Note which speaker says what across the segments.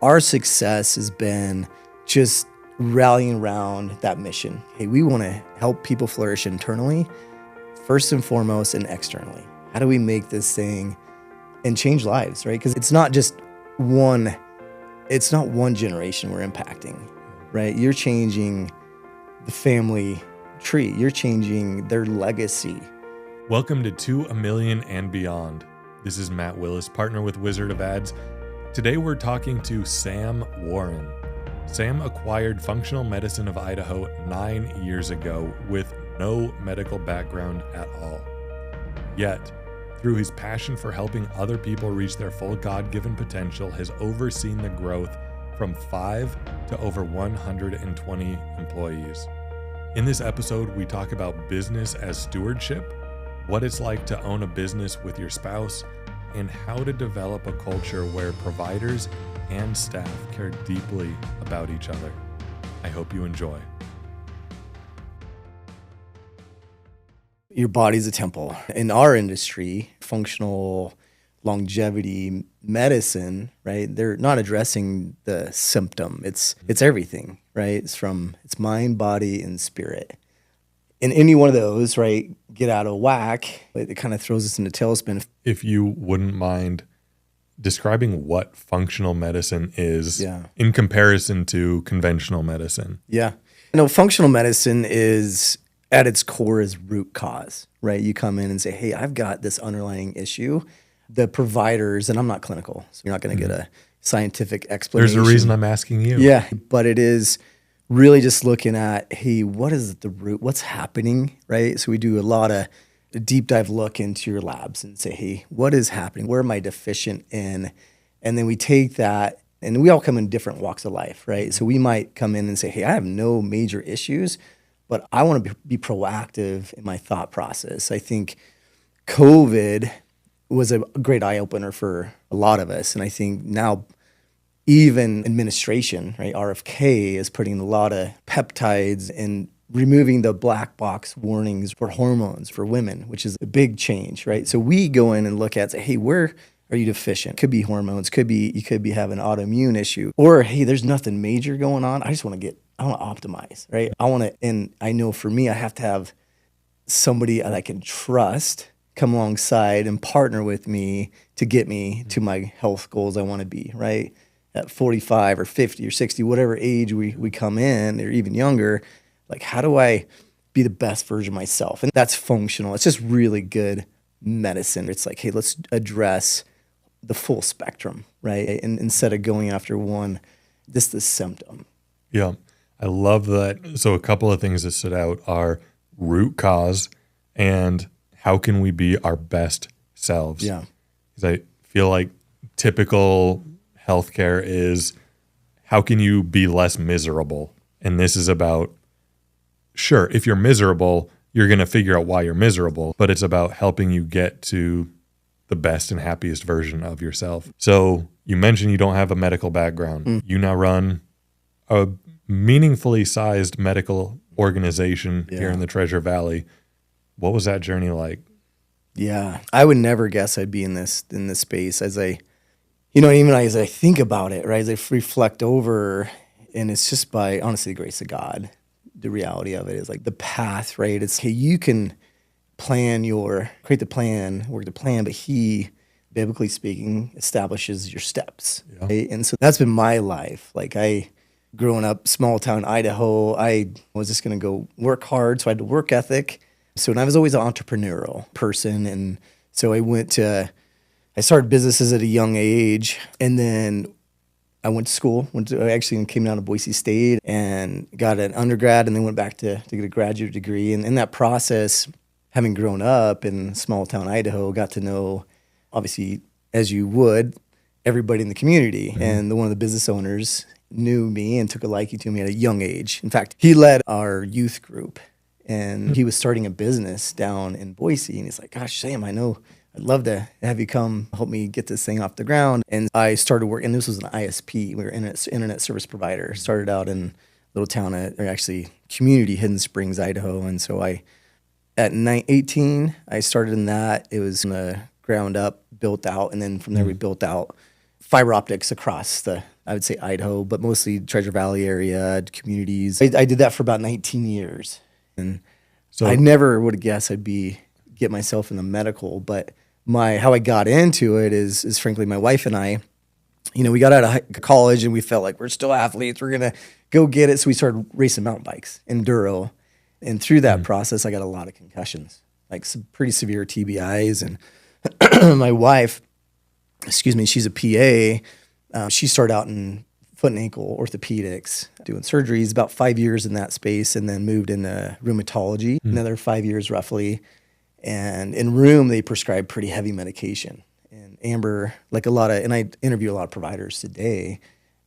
Speaker 1: Our success has been just rallying around that mission. Hey, we want to help people flourish internally, first and foremost, and externally. How do we make this thing and change lives, right? Because it's not one generation we're impacting, right? You're changing the family tree. You're changing their legacy.
Speaker 2: Welcome to To A Million and Beyond. This is Matt Willis, partner with Wizard of Ads. Today we're talking to Sam Warren. Sam acquired Functional Medicine of Idaho 9 years ago with no medical background at all. Yet, through his passion for helping other people reach their full God-given potential, has overseen the growth from 5 to over 120 employees. In this episode, we talk about business as stewardship, what it's like to own a business with your spouse, and how to develop a culture where providers and staff care deeply about each other. I hope you enjoy.
Speaker 1: Your body's a temple. In our industry, functional longevity medicine, right? They're not addressing the symptom. It's everything, right? It's mind, body, and spirit. And any one of those, right, get out of whack, it kind of throws us into tailspin.
Speaker 2: If you wouldn't mind describing what functional medicine is in comparison to conventional medicine.
Speaker 1: Yeah. Functional medicine is, at its core, is root cause, right? You come in and say, hey, I've got this underlying issue. The providers, and I'm not clinical, so you're not going to get a scientific explanation.
Speaker 2: There's a reason I'm asking you.
Speaker 1: Yeah, but it is really just looking at, hey, what is the root? What's happening, right? So we do a deep dive look into your labs and say, hey, what is happening? Where am I deficient in? And then we take that, and we all come in different walks of life, right? So we might come in and say, hey, I have no major issues, but I want to be proactive in my thought process. I think COVID was a great eye-opener for a lot of us. And I think now even administration, right, RFK is putting a lot of peptides and removing the black box warnings for hormones for women, which is a big change, right? So we go in and look at, say, hey, where are you deficient? Could be hormones, you could be having an autoimmune issue, or hey, there's nothing major going on. I want to optimize, right? And I know for me, I have to have somebody that I can trust come alongside and partner with me to get me to my health goals I want to be, right? At 45 or 50 or 60, whatever age we come in, or even younger, like, how do I be the best version of myself? And that's functional. It's just really good medicine. It's like, hey, let's address the full spectrum, right? And instead of going after the symptom.
Speaker 2: Yeah, I love that. So a couple of things that stood out are root cause and how can we be our best selves?
Speaker 1: Yeah.
Speaker 2: Because I feel like typical healthcare is how can you be less miserable? And this is about, sure, if you're miserable, you're going to figure out why you're miserable, but it's about helping you get to the best and happiest version of yourself. So you mentioned you don't have a medical background. You now run a meaningfully sized medical organization here in the Treasure Valley. What was that journey like? Yeah,
Speaker 1: I would never guess I'd be in this space even as I think about it, right, as I reflect over, and it's just by, honestly, the grace of God. The reality of it is like the path, right? It's, hey, you can create the plan, work the plan, but He, biblically speaking, establishes your steps, right? And so that's been my life. Like growing up, small town Idaho, I was just going to go work hard, so I had a work ethic. So, and I was always an entrepreneurial person, and so I started businesses at a young age, and then I went to school. I actually came down to Boise State and got an undergrad, and then went back to get a graduate degree. And in that process, having grown up in small town Idaho, got to know, obviously, as you would, everybody in the community. Mm-hmm. And one of the business owners knew me and took a liking to me at a young age. In fact, he led our youth group, and he was starting a business down in Boise. And he's like, gosh, Sam, I know I'd love to have you come help me get this thing off the ground. And I started working, and this was an ISP. We were an internet service provider. Started out in a little town, community, Hidden Springs, Idaho. And so at 18, I started in that. It was from the ground up, built out. And then from there, we built out fiber optics across I would say Idaho, but mostly Treasure Valley area, communities. I did that for about 19 years. And
Speaker 2: So
Speaker 1: I never would have guessed get myself in the medical, but how I got into it is frankly my wife and I, we got out of college and we felt like we're still athletes. We're going to go get it. So we started racing mountain bikes, enduro. And through that process, I got a lot of concussions, like some pretty severe TBIs. And my wife, she's a PA. She started out in foot and ankle orthopedics, doing surgeries, about 5 years in that space, and then moved into rheumatology, another 5 years roughly. And in rheum, they prescribe pretty heavy medication. And Amber, and I interview a lot of providers today,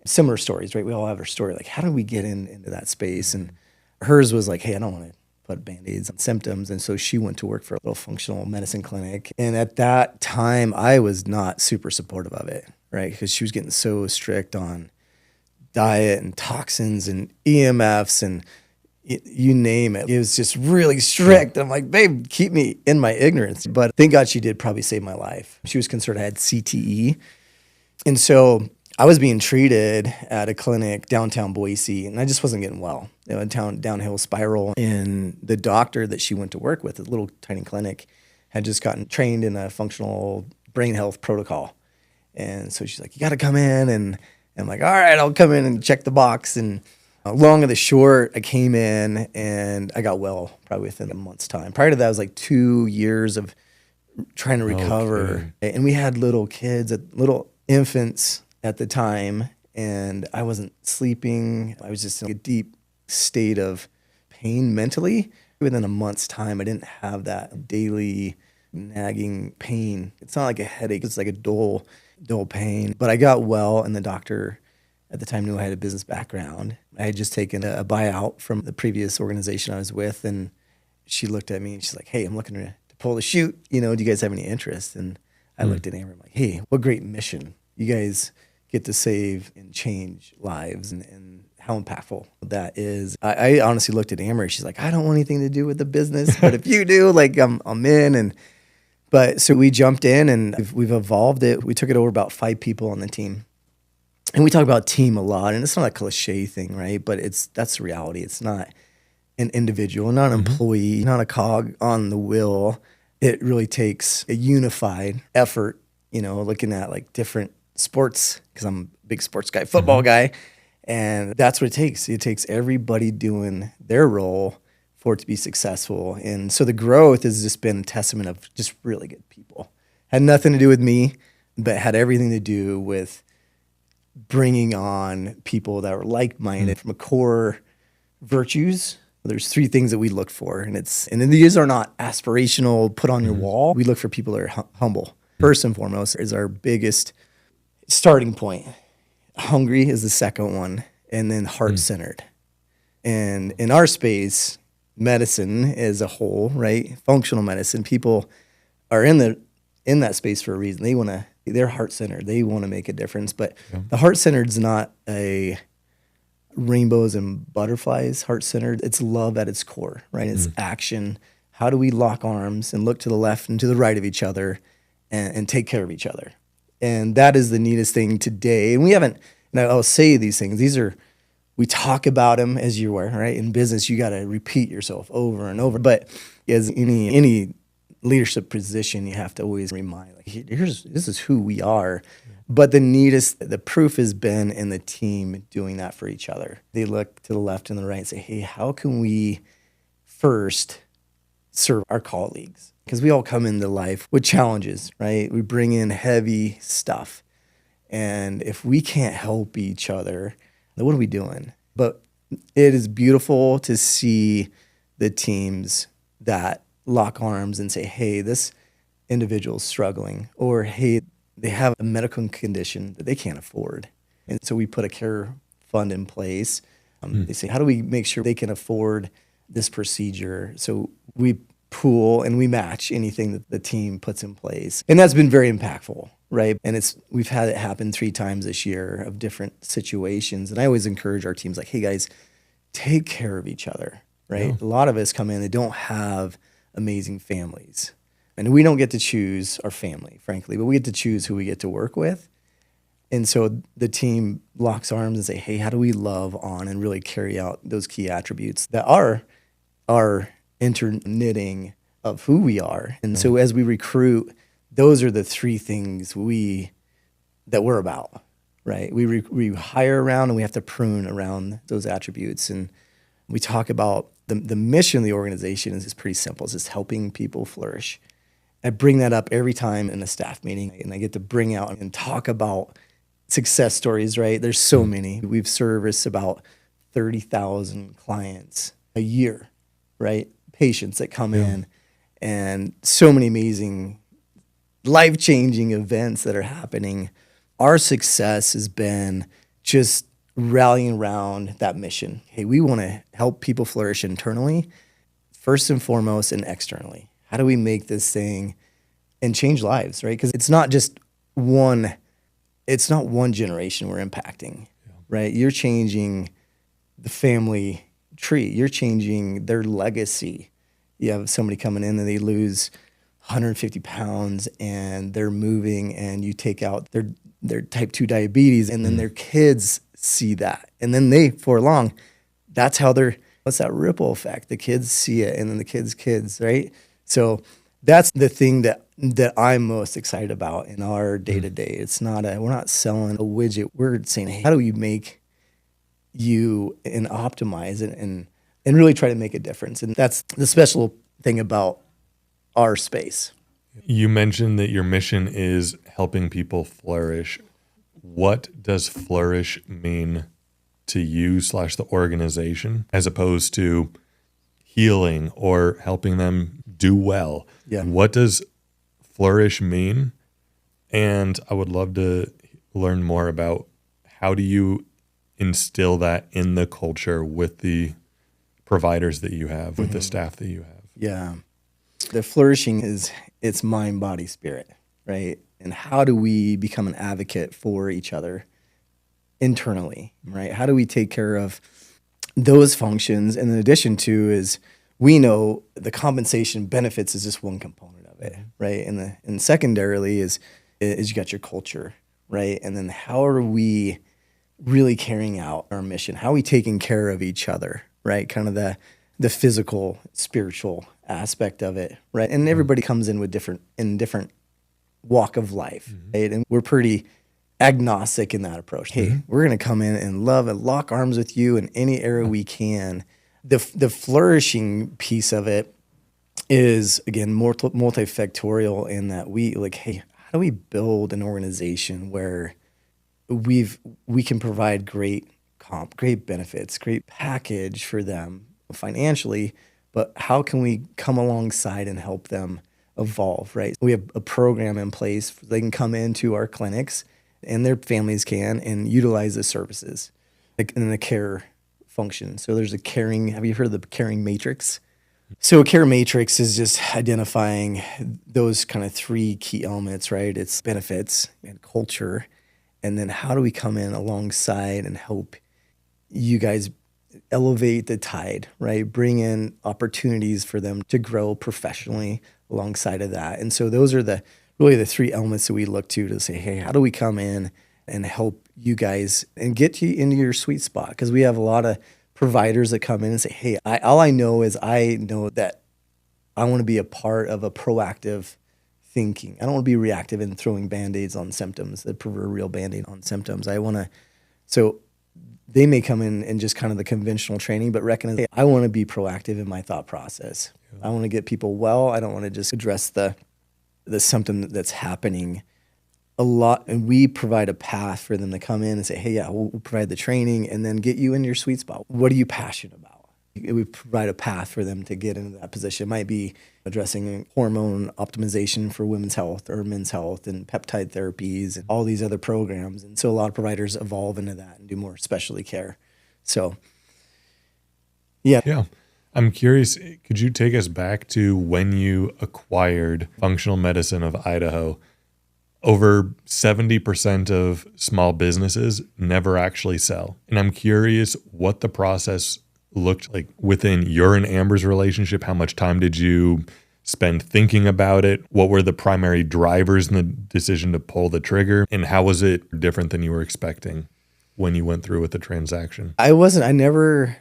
Speaker 1: similar stories, right? We all have our story. Like, how do we get into that space? And hers was like, hey, I don't want to put Band-Aids on symptoms. And so she went to work for a little functional medicine clinic. And at that time, I was not super supportive of it, right? Because she was getting so strict on diet and toxins and EMFs and you name it. It was just really strict. I'm like, babe, keep me in my ignorance. But thank God she did probably save my life. She was concerned I had CTE. And so I was being treated at a clinic downtown Boise, and I just wasn't getting well. Downhill spiral. And the doctor that she went to work with, a little tiny clinic, had just gotten trained in a functional brain health protocol. And so she's like, you got to come in. And I'm like, all right, I'll come in and check the box. And long of the short, I came in and I got well probably within a month's time. Prior to that, it was like 2 years of trying to recover. Okay. And we had little kids, little infants at the time, and I wasn't sleeping. I was just in a deep state of pain mentally. Within a month's time, I didn't have that daily nagging pain. It's not like a headache. It's like a dull pain. But I got well, and the doctor at the time knew I had a business background. I had just taken a buyout from the previous organization I was with, and she looked at me and she's like, hey, I'm looking to pull the chute. Do you guys have any interest? And I looked at Amber, I'm like, hey, what great mission. You guys get to save and change lives, and how impactful that is. I honestly looked at Amber, she's like, I don't want anything to do with the business, but if you do, like I'm in. But so we jumped in and we've evolved it. We took it over about 5 people on the team. And we talk about team a lot, and it's not a cliche thing, right? But that's the reality. It's not an individual, not an employee, not a cog on the wheel. It really takes a unified effort, looking at like different sports, because I'm a big sports guy, football guy. And that's what it takes. It takes everybody doing their role for it to be successful. And so the growth has just been a testament of just really good people. Had nothing to do with me, but had everything to do with bringing on people that were like-minded from a core virtues. There's 3 things that we look for, and these are not aspirational, put on your wall. We look for people that are humble. First and foremost is our biggest starting point. Hungry is the second one, and then heart-centered. And in our space, medicine as a whole, right? Functional medicine, people are in that space for a reason. They're heart-centered. They want to make a difference. But the heart-centered is not a rainbows and butterflies heart-centered. It's love at its core, right? It's action. How do we lock arms and look to the left and to the right of each other and take care of each other? And that is the neatest thing today. And I'll say these things. We talk about them as you're aware, right? In business, you got to repeat yourself over and over. But as any leadership position, you have to always remind, like, this is who we are. But the proof has been in the team doing that for each other. They look to the left and the right and say, hey, how can we first serve our colleagues? Because we all come into life with challenges, right? We bring in heavy stuff. And if we can't help each other, then what are we doing? But it is beautiful to see the teams that lock arms and say, hey, this individual is struggling, or hey, they have a medical condition that they can't afford. And so we put a care fund in place. They say, how do we make sure they can afford this procedure? So we pool and we match anything that the team puts in place. And that's been very impactful, right? And we've had it happen 3 times this year of different situations. And I always encourage our teams, like, hey guys, take care of each other, right? Yeah. A lot of us come in, they don't have amazing families. And we don't get to choose our family, frankly, but we get to choose who we get to work with. And so the team locks arms and say, hey, how do we love on and really carry out those key attributes that are our interknitting of who we are? And so as we recruit, those are the three things that we're about, right? We hire around and we have to prune around those attributes. And we talk about the mission of the organization is pretty simple. It's just helping people flourish. I bring that up every time in a staff meeting, and I get to bring out and talk about success stories, right? There's so many. We've serviced about 30,000 clients a year, right? Patients that come in, and so many amazing, life-changing events that are happening. Our success has been just rallying around that mission. Hey, we want to help people flourish internally, first and foremost, and externally. How do we make this thing and change lives, right? Because it's not one generation we're impacting, right? You're changing the family tree. You're changing their legacy. You have somebody coming in and they lose 150 pounds and they're moving, and you take out their type 2 diabetes, and then their kids see that. And then for long, that's how what's that ripple effect? The kids see it, and then the kids, right? So that's the thing that I'm most excited about in our day-to-day. It's not we're not selling a widget. We're saying, hey, how do we make you and optimize it and really try to make a difference? And that's the special thing about our space.
Speaker 2: You mentioned that your mission is helping people flourish. What does flourish mean to you / the organization, as opposed to healing or helping them do well?
Speaker 1: Yeah.
Speaker 2: What does flourish mean? And I would love to learn more about how do you instill that in the culture with the providers that you have, with the staff that you have.
Speaker 1: Yeah. The flourishing it's mind, body, spirit, right? And how do we become an advocate for each other internally, right? How do we take care of those functions? And in addition to is we know the compensation benefits is just one component of it, right? And secondarily is you got your culture, right? And then how are we really carrying out our mission? How are we taking care of each other, right? Kind of the physical, spiritual aspect of it, right? And everybody comes in with different walk of life, right? And we're pretty agnostic in that approach. Hey, we're going to come in and love and lock arms with you in any area we can. The flourishing piece of it is, again, multifactorial in that we hey, how do we build an organization where we can provide great comp, great benefits, great package for them financially, but how can we come alongside and help them evolve, right? We have a program in place. They can come into our clinics, and their families can, and utilize the services in the care function. So there's have you heard of the caring matrix? So a care matrix is just identifying those kind of three key elements, right? It's benefits and culture. And then how do we come in alongside and help you guys elevate the tide, right? Bring in opportunities for them to grow professionally alongside of that. And so those are really the three elements that we look to say, hey, how do we come in and help you guys and get you into your sweet spot? Because we have a lot of providers that come in and say, hey, all I know that I want to be a part of a proactive thinking. I don't want to be reactive and throwing Band-Aids on symptoms, the proverbial Band-Aid on symptoms. So they may come in and just kind of the conventional training, but recognize, hey, I want to be proactive in my thought process. I want to get people well. I don't want to just address the symptom that's happening a lot. And we provide a path for them to come in and say, hey, yeah, we'll provide the training and then get you in your sweet spot. What are you passionate about? We provide a path for them to get into that position. It might be addressing hormone optimization for women's health or men's health and peptide therapies and all these other programs. And so a lot of providers evolve into that and do more specialty care. So, yeah.
Speaker 2: Yeah. I'm curious, could you take us back to when you acquired Functional Medicine of Idaho? Over 70% of small businesses never actually sell. And I'm curious what the process looked like within your and Amber's relationship. How much time did you spend thinking about it? What were the primary drivers in the decision to pull the trigger? And how was it different than you were expecting when you went through with the transaction?
Speaker 1: I never,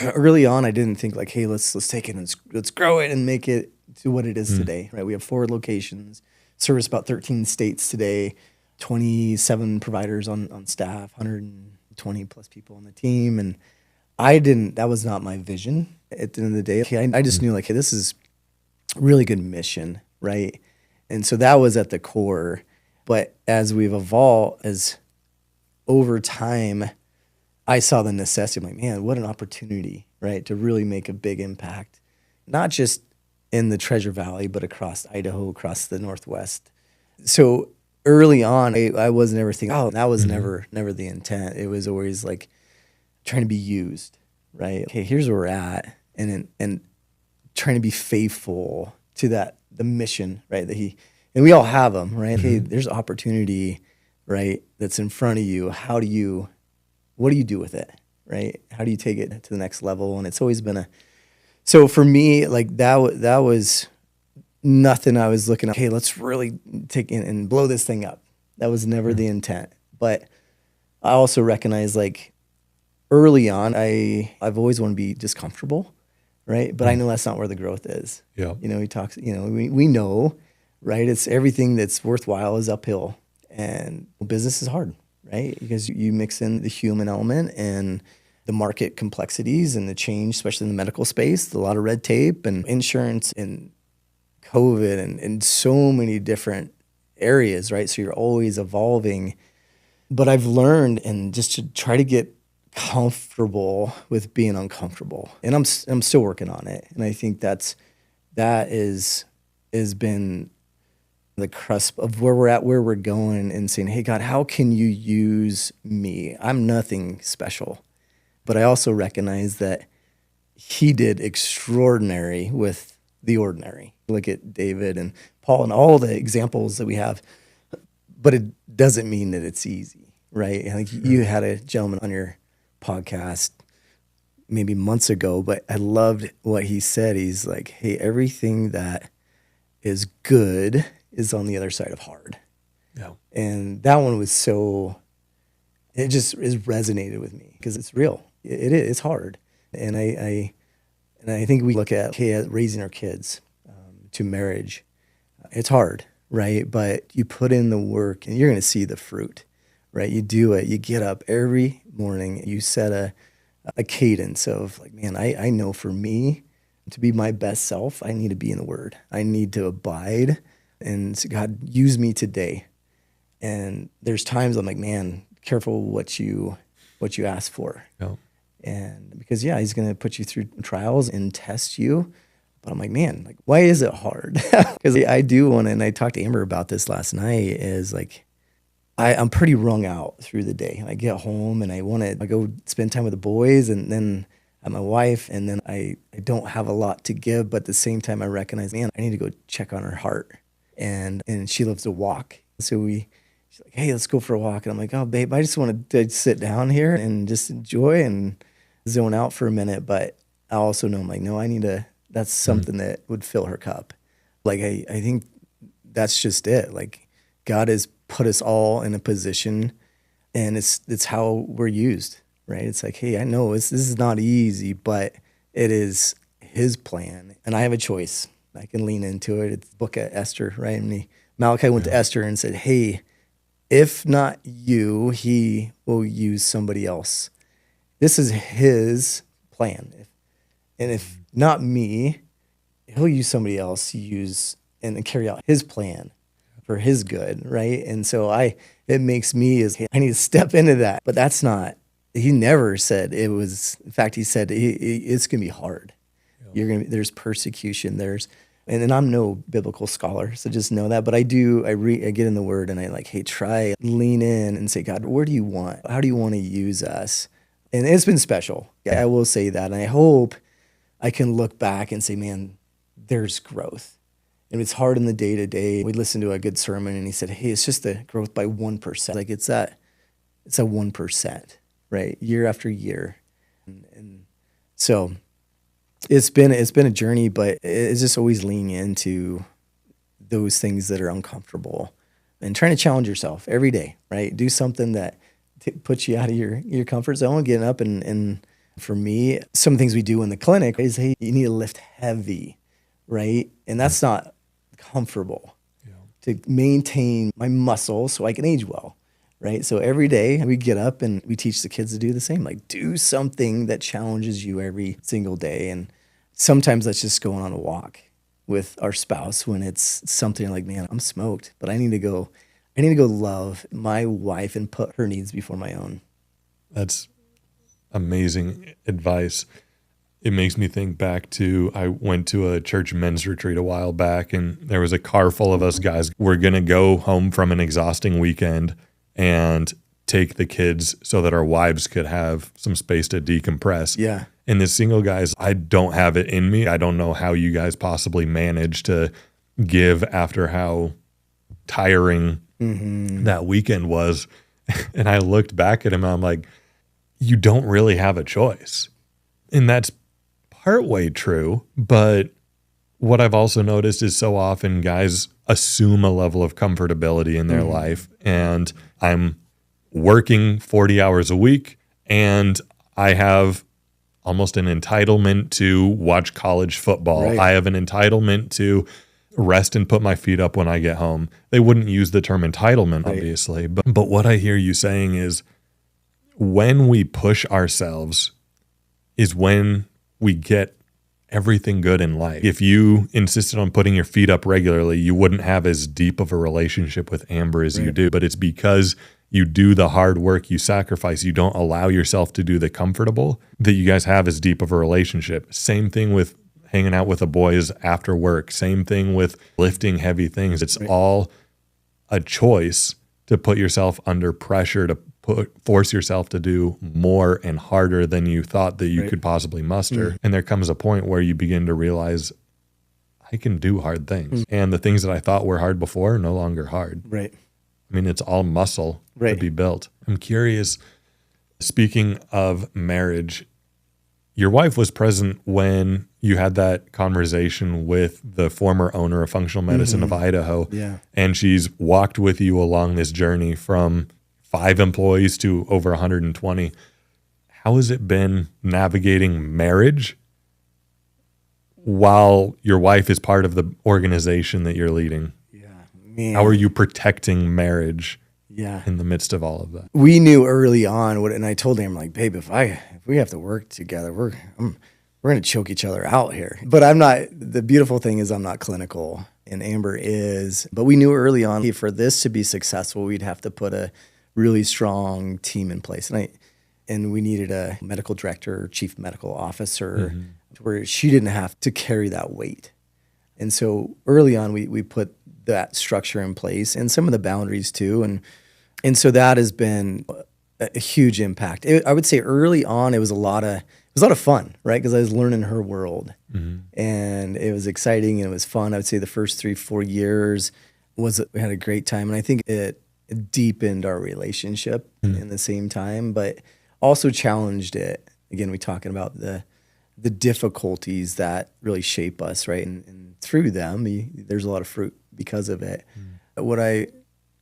Speaker 1: early on, I didn't think like, hey, let's take it and let's grow it and make it to what it is today, right? We have 4 locations, service about 13 states today, 27 providers on staff, 120 plus people on the team. And that was not my vision at the end of the day. Okay, I just knew like, hey, this is a really good mission, right? And so that was at the core. But as we've evolved, as over time, I saw the necessity. I'm like, man, what an opportunity, right? To really make a big impact, not just in the Treasure Valley, but across Idaho, across the Northwest. So early on, I wasn't ever thinking, oh, that was never the intent. It was always like trying to be used, right? Okay, here's where we're at, and trying to be faithful to the mission, right? And we all have them, right? Hey, there's opportunity, right? That's in front of you. What do you do with it, right? How do you take it to the next level? And it's always been so for me, like that was nothing I was looking at. Hey, let's really take in and blow this thing up. That was never the intent. But I also recognize like early on, I've always wanted to be just comfortable, right? But I know that's not where the growth is.
Speaker 2: Yeah.
Speaker 1: We know, right? It's everything that's worthwhile is uphill, and business is hard, right? Because you mix in the human element and the market complexities and the change, especially in the medical space, a lot of red tape and insurance and COVID and so many different areas, right? So you're always evolving. But I've learned and just to try to get comfortable with being uncomfortable. And I'm still working on it. And I think that has been the cusp of where we're at, where we're going, and saying, hey, God, how can you use me? I'm nothing special. But I also recognize that he did extraordinary with the ordinary. Look at David and Paul and all the examples that we have. But it doesn't mean that it's easy, right? I think you had a gentleman on your podcast maybe months ago, but I loved what he said. He's like, hey, everything that is good is on the other side of hard. Yeah. And that one was it just resonated with me because it's real. It's hard. And I think we look at raising our kids to marriage. It's hard, right? But you put in the work and you're going to see the fruit, right? You do it. You get up every morning. You set a cadence of like, man, I know for me to be my best self, I need to be in the Word. I need to abide and say, God, use me today. And there's times I'm like, man, careful what you ask for. Yeah. And because he's going to put you through trials and test you. But I'm like, man, like, why is it hard? Because I do want to, and I talked to Amber about this last night, is like, I'm pretty wrung out through the day. I get home and I go spend time with the boys and then my wife, and then I don't have a lot to give, but at the same time I recognize, man, I need to go check on her heart. And she loves to walk. So she's like, hey, let's go for a walk. And I'm like, oh, babe, I just want to sit down here and just enjoy and zone out for a minute. But I also know, I'm like, no, that's something that would fill her cup. Like, I think that's just it. Like, God has put us all in a position, and it's how we're used, right? It's like, hey, I know this is not easy, but it is his plan. And I have a choice. I can lean into it. It's the book of Esther, right? And Malachi went to Esther and said, hey, if not you, he will use somebody else. This is his plan. And if not me, he'll use somebody else to use and carry out his plan for his good, right? And so it makes me I need to step into that. But that's not, he never said it was, in fact, he said it's going to be hard. Yeah. There's persecution, and I'm no biblical scholar, so just know that. But I get in the Word and I like, hey, lean in and say, God, where do you want? How do you want to use us? And it's been special. I will say that. And I hope I can look back and say, man, there's growth. And it's hard in the day to day. We listened to a good sermon and he said, hey, it's just the growth by 1%. Like it's a 1%, right? Year after year. And so it's been a journey, but it's just always leaning into those things that are uncomfortable and trying to challenge yourself every day, right? Do something that puts you out of your comfort zone, getting up and for me, some things we do in the clinic is, hey, you need to lift heavy, right? And that's not comfortable to maintain my muscle so I can age well, right? So every day we get up and we teach the kids to do the same, like do something that challenges you every single day. And sometimes that's just going on a walk with our spouse when it's something like, man, I'm smoked, but I need to go love my wife and put her needs before my own.
Speaker 2: That's amazing advice. It makes me think back to, I went to a church men's retreat a while back, and there was a car full of us guys. We're going to go home from an exhausting weekend and take the kids so that our wives could have some space to decompress.
Speaker 1: Yeah.
Speaker 2: And the single guys, I don't have it in me. I don't know how you guys possibly manage to give after how tiring that weekend was. And I looked back at him and I'm like, you don't really have a choice. And that's partway true. But what I've also noticed is so often guys assume a level of comfortability in their life. And I'm working 40 hours a week and I have almost an entitlement to watch college football.
Speaker 1: Right.
Speaker 2: I have an entitlement to rest and put my feet up when I get home. They wouldn't use the term entitlement, obviously. But what I hear you saying is, when we push ourselves is when we get everything good in life. If you insisted on putting your feet up regularly, you wouldn't have as deep of a relationship with Amber as you do. But it's because you do the hard work, you sacrifice, you don't allow yourself to do the comfortable, that you guys have as deep of a relationship. Same thing with hanging out with the boys after work. Same thing with lifting heavy things. It's all a choice to put yourself under pressure, to force yourself to do more and harder than you thought that you could possibly muster. And there comes a point where you begin to realize, I can do hard things. And the things that I thought were hard before are no longer hard.
Speaker 1: Right.
Speaker 2: I mean, it's all muscle to be built. I'm curious, speaking of marriage, your wife was present when you had that conversation with the former owner of Functional Medicine of Idaho.
Speaker 1: Yeah.
Speaker 2: And she's walked with you along this journey from 5 employees to over 120. How has it been navigating marriage while your wife is part of the organization that you're leading?
Speaker 1: Yeah. Man.
Speaker 2: How are you protecting marriage
Speaker 1: Yeah.
Speaker 2: in the midst of all of that?
Speaker 1: We knew early on and I told him, like, babe, if we have to work together, we're going to choke each other out here. But the beautiful thing is I'm not clinical and Amber is, but we knew early on for this to be successful, we'd have to put a really strong team in place. And we needed a medical director, chief medical officer, where she didn't have to carry that weight. And so early on, we put that structure in place and some of the boundaries too. And so that has been a huge impact. I would say early on, it was a lot of fun, right? Because I was learning her world and it was exciting and it was fun. I would say the first 3-4 years we had a great time. And I think it deepened our relationship in the same time, but also challenged it. Again, we talking about the difficulties that really shape us, right? And through them, there's a lot of fruit because of it. What I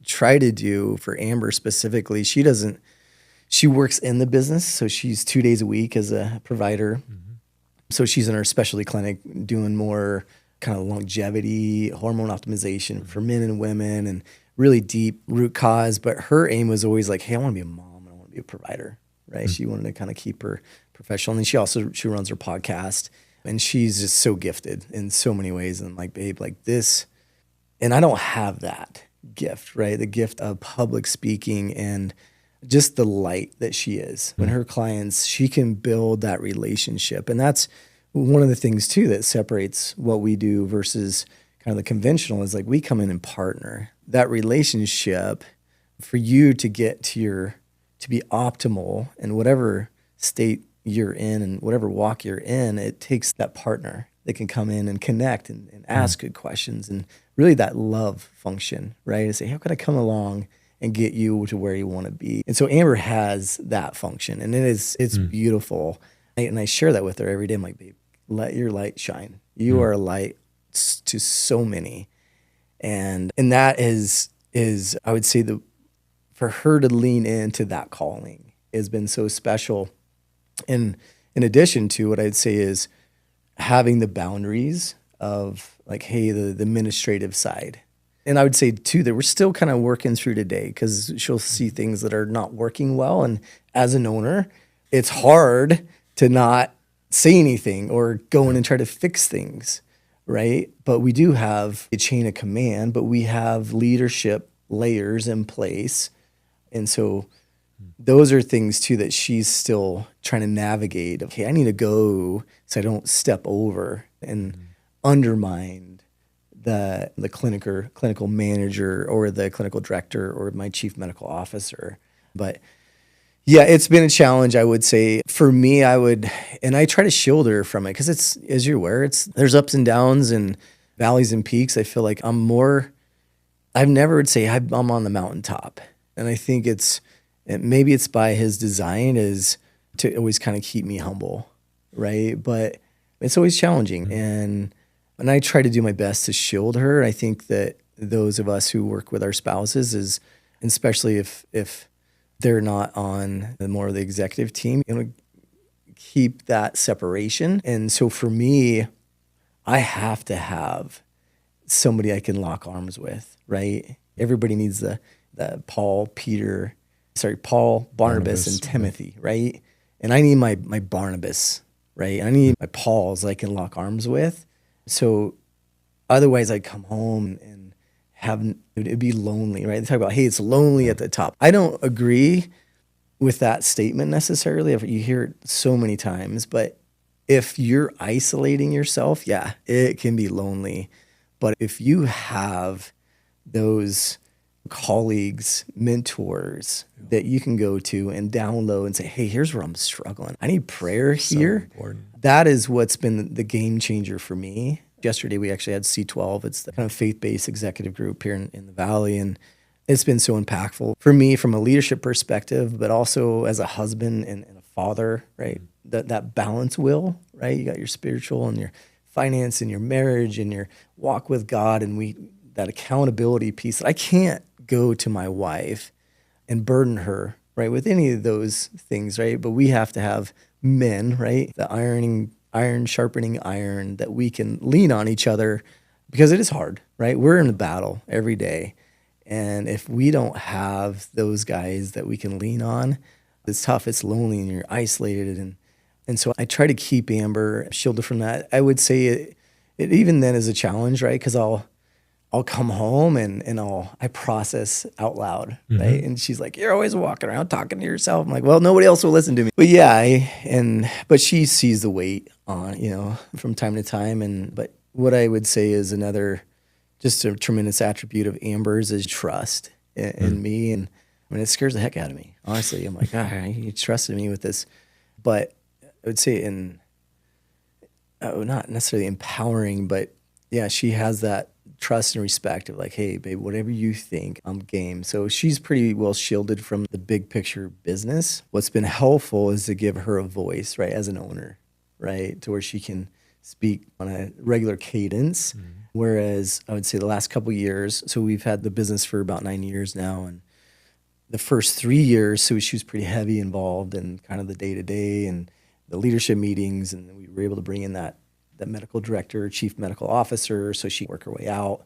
Speaker 1: try to do for Amber specifically, she works in the business, so she's 2 days a week as a provider. So she's in her specialty clinic doing more kind of longevity, hormone optimization for men and women, and really deep root cause. But her aim was always like, hey, I want to be a mom and I want to be a provider, right? She wanted to kind of keep her professional. And she runs her podcast, and she's just so gifted in so many ways. And I'm like, babe, like this, and I don't have that gift, right? The gift of public speaking and just the light that she is. When her clients, she can build that relationship. And that's one of the things too that separates what we do versus kind of the conventional is like we come in and partner. That relationship for you to get to be optimal in whatever state you're in and whatever walk you're in, it takes that partner that can come in and connect and ask good questions and really that love function, right? To say, how can I come along and get you to where you want to be? And so Amber has that function, and it's beautiful. And I share that with her every day. I'm like, babe, let your light shine. You are a light to so many. And that is I would say for her to lean into that calling has been so special. And in addition to what I'd say is having the boundaries of like, hey, the administrative side. And I would say too that we're still kind of working through today because she'll see things that are not working well. And as an owner, it's hard to not say anything or go in and try to fix things, right? But we do have a chain of command, but we have leadership layers in place. And so those are things too that she's still trying to navigate. Okay, I need to go so I don't step over and undermine the clinical manager or the clinical director or my chief medical officer. But yeah, it's been a challenge, I would say. For me, and I try to shield her from it because it's, as you're aware, there's ups and downs and valleys and peaks. I feel like I've never would say I'm on the mountaintop. And I think maybe it's by his design is to always kind of keep me humble, right? But it's always challenging. And I try to do my best to shield her. I think that those of us who work with our spouses and especially if they're not on more of the executive team, keep that separation. And so for me, I have to have somebody I can lock arms with, right? Everybody needs the Paul, Barnabas, and Timothy, right? And I need my Barnabas, right? I need my Pauls I can lock arms with. So otherwise I'd come home and it'd be lonely, right? They talk about, hey, it's lonely at the top. I don't agree with that statement necessarily. You hear it so many times, but if you're isolating yourself, yeah, it can be lonely. But if you have those colleagues, mentors that you can go to and download and say, hey, here's where I'm struggling. I need prayer here. Important. That is what's been the game changer for me. Yesterday, we actually had C12. It's the kind of faith-based executive group here in the Valley. And it's been so impactful for me from a leadership perspective, but also as a husband and a father, right? That balance will, right? You got your spiritual and your finance and your marriage and your walk with God. And that accountability piece that I can't go to my wife and burden her, right, with any of those things, right? But we have to have men, right? The iron sharpening iron that we can lean on each other because it is hard, right? We're in a battle every day. And if we don't have those guys that we can lean on, it's tough, it's lonely, and you're isolated. And so I try to keep Amber shielded from that. I would say it even then is a challenge, right? Because I'll come home and I process out loud, right? And she's like, you're always walking around talking to yourself. I'm like, well, nobody else will listen to me. But yeah, but she sees the weight on, from time to time. But what I would say is another, just a tremendous attribute of Amber's is trust in me. And I mean, it scares the heck out of me, honestly. I'm like, you trusted me with this. But I would say not necessarily empowering, but yeah, she has that trust and respect of like, hey, babe, whatever you think, I'm game. So she's pretty well shielded from the big picture business. What's been helpful is to give her a voice, right, as an owner, right, to where she can speak on a regular cadence. Whereas I would say the last couple of years, so we've had the business for about 9 years now, and the first 3 years, so she was pretty heavy involved in kind of the day-to-day and the leadership meetings, and we were able to bring in that medical director, chief medical officer, so she could work her way out.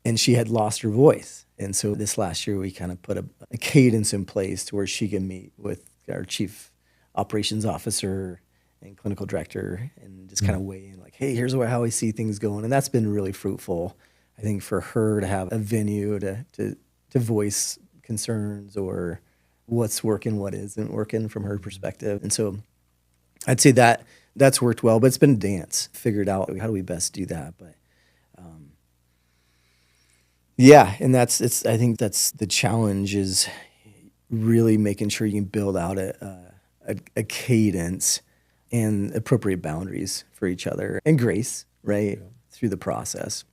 Speaker 1: And she had lost her voice. And so this last year, we kind of put a cadence in place to where she can meet with our chief operations officer and clinical director and just kind of weigh in like, hey, here's how I see things going. And that's been really fruitful, I think, for her to have a venue to voice concerns or what's working, what isn't working from her perspective. And so I'd say that's worked well, but it's been a dance. Figured out how do we best do that, but and I think that's the challenge is really making sure you can build out a cadence and appropriate boundaries for each other and grace, right, through the process.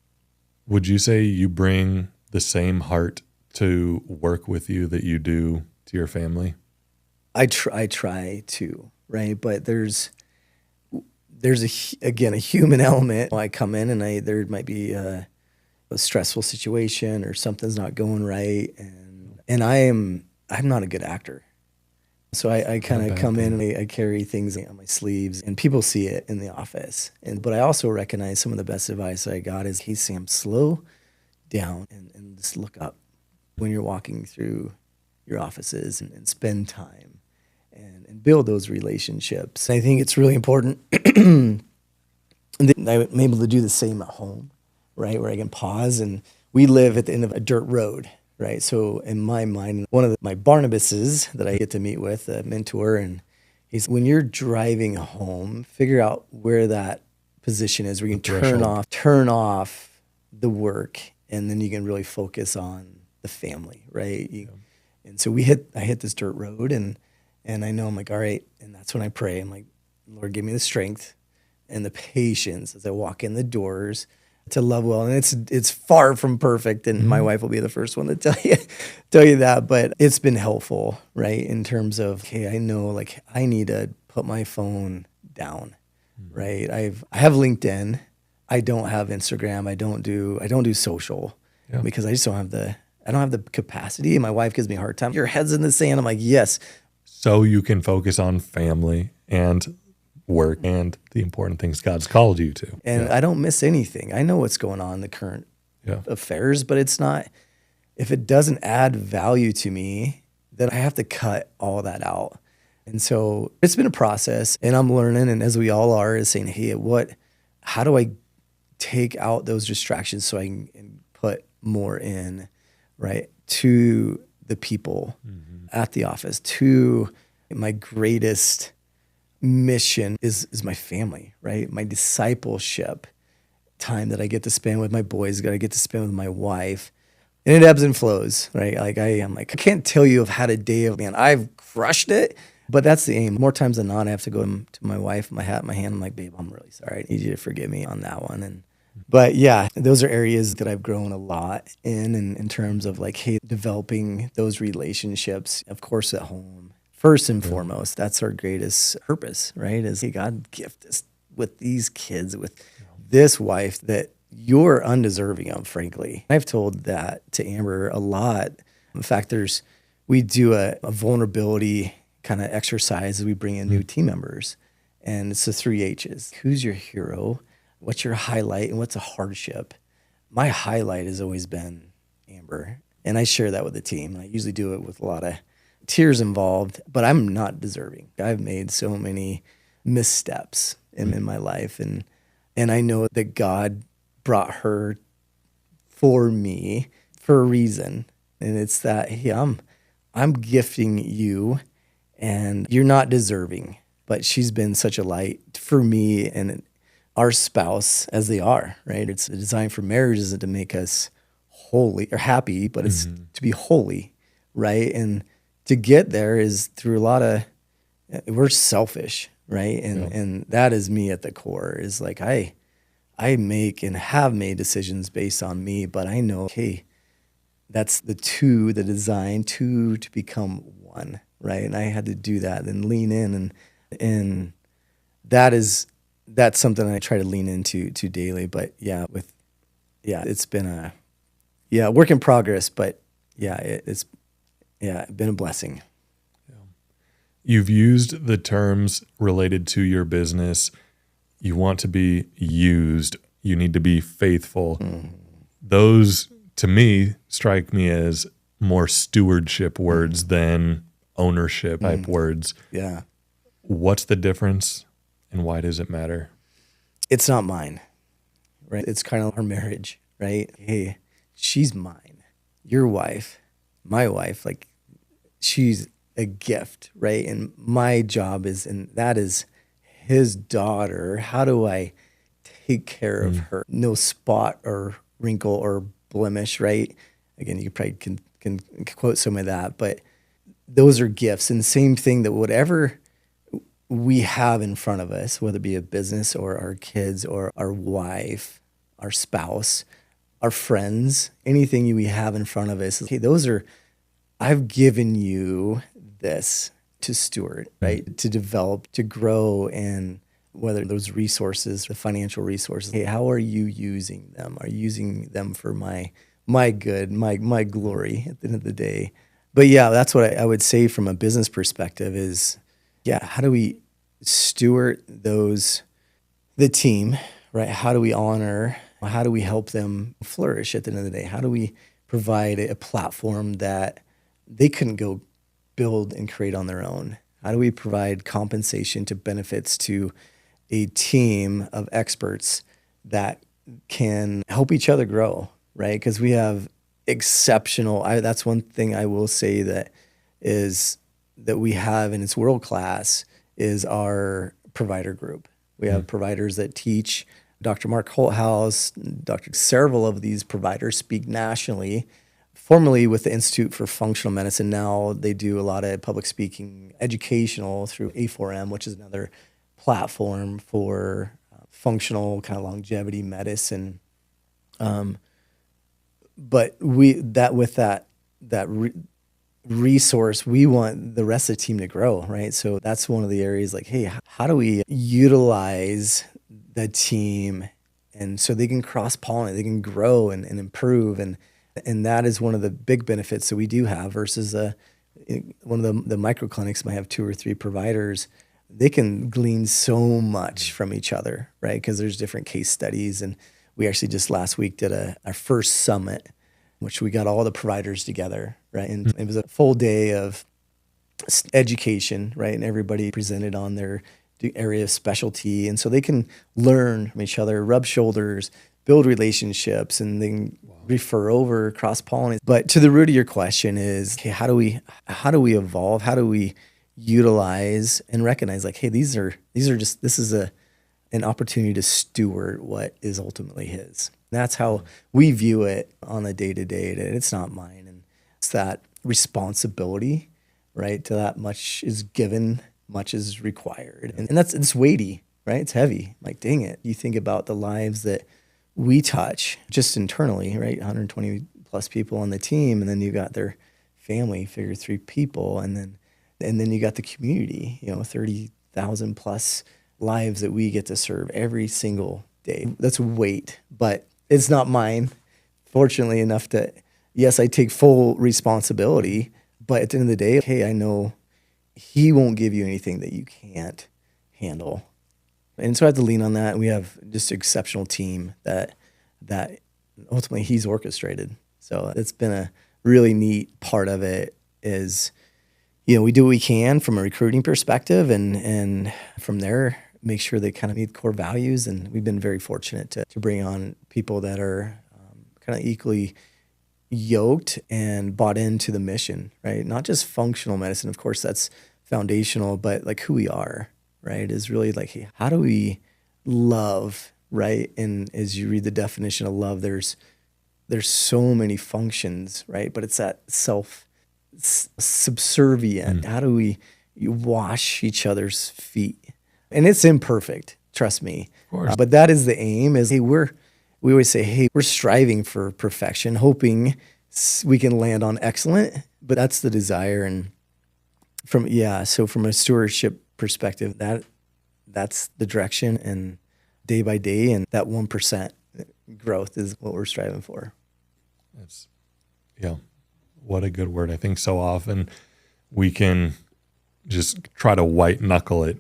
Speaker 2: Would you say you bring the same heart to work with you that you do to your family?
Speaker 1: I try to, right, but there's again, a human element. I come in and there might be a stressful situation or something's not going right. And I'm not a good actor. So I kind of come in and I carry things on my sleeves and people see it in the office. But I also recognize some of the best advice I got is, hey, Sam, slow down and just look up when you're walking through your offices and spend time and build those relationships. I think it's really important. And I'm able to do the same at home, right? Where I can pause, and we live at the end of a dirt road, right? So in my mind, one of my Barnabases that I get to meet with, a mentor, and he's, when you're driving home, figure out where that position is where you can turn off the work, and then you can really focus on the family, right? And so I hit this dirt road, and I know I'm like, all right, and that's when I pray. I'm like, Lord, give me the strength and the patience as I walk in the doors to love well. And it's far from perfect, and my wife will be the first one to tell you that, but it's been helpful, right? In terms of, okay, I know like I need to put my phone down, right? I have LinkedIn. I don't have Instagram. I don't do social because I just don't have the capacity. And my wife gives me a hard time. Your head's in the sand. I'm like, yes.
Speaker 2: So you can focus on family and work and the important things God's called you to.
Speaker 1: And I don't miss anything. I know what's going on in the current affairs, but it's not, if it doesn't add value to me, then I have to cut all that out. And so it's been a process, and I'm learning, and as we all are, is saying, hey, how do I take out those distractions so I can put more in, right, to the people at the office, to my greatest mission is my family, right? My discipleship time that I get to spend with my boys, that I get to spend with my wife. And it ebbs and flows, right? Like I can't tell you I've had a day of, man, I've crushed it, but that's the aim. More times than not, I have to go to my wife, my hat in my hand. I'm like, babe, I'm really sorry. I need you to forgive me on that one. But yeah, those are areas that I've grown a lot in terms of like, hey, developing those relationships, of course, at home. First and foremost, that's our greatest purpose, right? Is, hey, God, gift us with these kids, with this wife that you're undeserving of, frankly. I've told that to Amber a lot. In fact, we do a vulnerability kind of exercise as we bring in new team members. And it's the 3 H's. Who's your hero? What's your highlight? And what's a hardship? My highlight has always been Amber. And I share that with the team. I usually do it with a lot of tears involved, but I'm not deserving. I've made so many missteps in my life. And I know that God brought her for me for a reason. And it's that, hey, I'm gifting you and you're not deserving, but she's been such a light for me and our spouse as they are, right? It's designed for marriage isn't to make us holy or happy, but it's to be holy, right? And to get there is through we're selfish, right? And that is me at the core, is like I make and have made decisions based on me, but I know, hey, that's the design to become one, right? And I had to do that and lean in, and that's something I try to lean into daily. But it's been a work in progress, but it's been a blessing.
Speaker 2: You've used the terms related to your business. You want to be used. You need to be faithful. Those, to me, strike me as more stewardship words than ownership type words.
Speaker 1: Yeah.
Speaker 2: What's the difference, and why does it matter?
Speaker 1: It's not mine, right? It's kind of our marriage, right? Hey, she's mine. Your wife, my wife, like, she's a gift, right? And my job and that is his daughter. How do I take care of her? No spot or wrinkle or blemish, right? Again, you probably can quote some of that, but those are gifts. And same thing, that whatever we have in front of us, whether it be a business or our kids or our wife, our spouse, our friends, anything we have in front of us, okay, I've given you this to steward, right? To develop, to grow, and whether those resources, the financial resources, hey, how are you using them? Are you using them for my good, my glory at the end of the day? But yeah, that's what I would say from a business perspective is, yeah, how do we steward the team, right? How do we honor, how do we help them flourish at the end of the day? How do we provide a platform that they couldn't go build and create on their own? How do we provide compensation to benefits to a team of experts that can help each other grow, right? Because we have exceptional, that's one thing I will say that we have, and it's world class, is our provider group. We have providers that teach. Dr. Mark Holthouse, several of these providers speak nationally, formerly with the Institute for Functional Medicine. Now they do a lot of public speaking, educational through A4M, which is another platform for functional kind of longevity medicine. But resource, we want the rest of the team to grow, right? So that's one of the areas like, hey, how do we utilize the team and so they can cross-pollinate, they can grow and improve, and that is one of the big benefits that we do have versus one of the micro clinics might have 2 or 3 providers. They can glean so much from each other, right? Because there's different case studies, and we actually just last week did our first summit, which we got all the providers together, right? And it was a full day of education, right? And everybody presented on their area of specialty. And so they can learn from each other, rub shoulders, build relationships, and then refer over, cross-pollinate. But to the root of your question is, okay, how do we evolve? How do we utilize and recognize like, hey, this is an opportunity to steward what is ultimately his. And that's how we view it on the day-to-day. It's not mine. And it's that responsibility, right? To that much is given, much is required. And it's weighty, right? It's heavy. Like, dang it. You think about the lives that we touch just internally, right? 120 plus people on the team. And then you got their family, figure 3 people. And then you got the community, 30,000 plus lives that we get to serve every single day. That's weight, but it's not mine. Fortunately enough yes, I take full responsibility, but at the end of the day, hey, I know he won't give you anything that you can't handle. And so I have to lean on that. We have just an exceptional team that ultimately he's orchestrated. So it's been a really neat part of it is, we do what we can from a recruiting perspective and from there, make sure they kind of meet core values. And we've been very fortunate to bring on people that are kind of equally yoked and bought into the mission, right? Not just functional medicine. Of course, that's foundational, but like who we are, right? Is really like, hey, how do we love, right? And as you read the definition of love, there's so many functions, right? But it's that subservient. How do we wash each other's feet? And it's imperfect, trust me.
Speaker 2: Of course.
Speaker 1: But that is the aim is, hey, we always say, hey, we're striving for perfection, hoping we can land on excellent, but that's the desire. And so from a stewardship perspective, that's the direction, and day by day, and that 1% growth is what we're striving for.
Speaker 2: What a good word. I think so often we can just try to white knuckle it.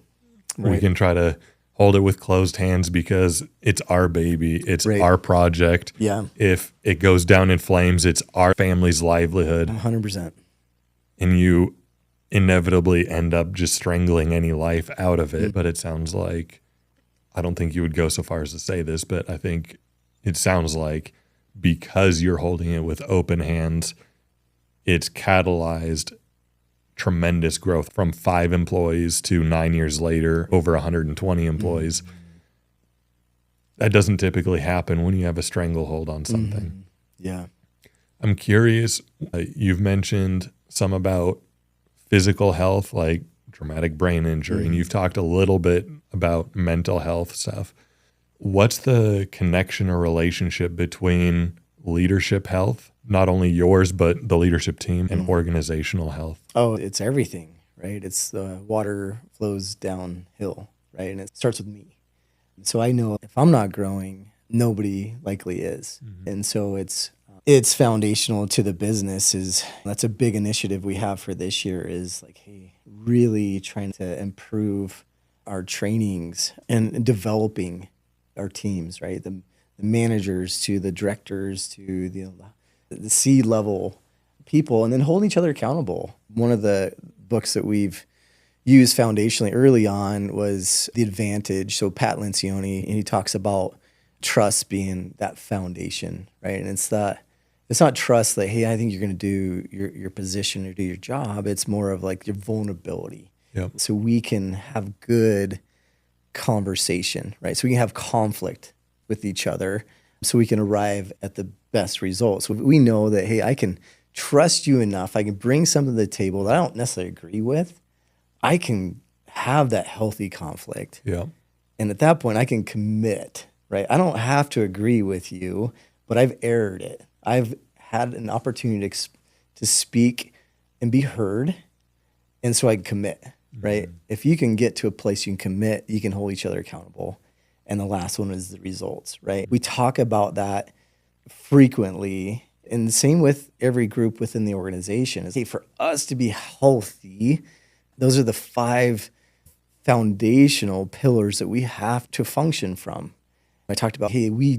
Speaker 2: Right. We can try to hold it with closed hands because it's our baby. It's our project.
Speaker 1: Yeah.
Speaker 2: If it goes down in flames, it's our family's livelihood.
Speaker 1: 100%.
Speaker 2: And you inevitably end up just strangling any life out of it. But it sounds like, I don't think you would go so far as to say this, but I think it sounds like because you're holding it with open hands, it's catalyzed tremendous growth from 5 employees to 9 years later, over 120 employees. That doesn't typically happen when you have a stranglehold on something.
Speaker 1: Yeah.
Speaker 2: I'm curious, you've mentioned some about physical health, like traumatic brain injury, and you've talked a little bit about mental health stuff. What's the connection or relationship between leadership health, not only yours, but the leadership team, and organizational health?
Speaker 1: Oh, it's everything, right? It's the water flows downhill, right? And it starts with me. So I know if I'm not growing, nobody likely is. And so it's foundational to the business. That's a big initiative we have for this year, is like, hey, really trying to improve our trainings and developing our teams, right? The managers to the directors to the C-level people, and then holding each other accountable. One of the books that we've used foundationally early on was The Advantage. So Pat Lencioni, and he talks about trust being that foundation, right? And it's not trust that, hey, I think you're going to do your position or do your job. It's more of like your vulnerability.
Speaker 2: Yep.
Speaker 1: So we can have good conversation, right? So we can have conflict with each other so we can arrive at the best results. So we know that, hey, I can trust you enough. I can bring something to the table that I don't necessarily agree with. I can have that healthy conflict.
Speaker 2: Yeah.
Speaker 1: And at that point, I can commit, right? I don't have to agree with you, but I've aired it. I've had an opportunity to speak and be heard. And so I can commit, right? If you can get to a place you can commit, you can hold each other accountable. And the last one is the results, right? We talk about that frequently. And the same with every group within the organization is, hey, for us to be healthy, those are the 5 foundational pillars that we have to function from. I talked about, hey, we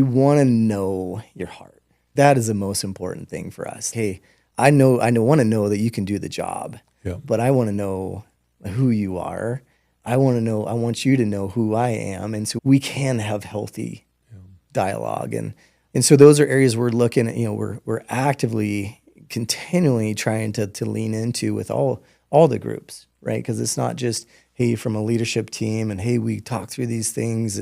Speaker 1: want to know your heart. That is the most important thing for us. Hey, I want to know that you can do the job, but I want to know who you are. I want you to know who I am. And so we can have healthy dialogue. And so those are areas we're looking at, we're actively, continually trying to lean into with all the groups, right? Because it's not just, hey, from a leadership team and, hey, we talk through these things,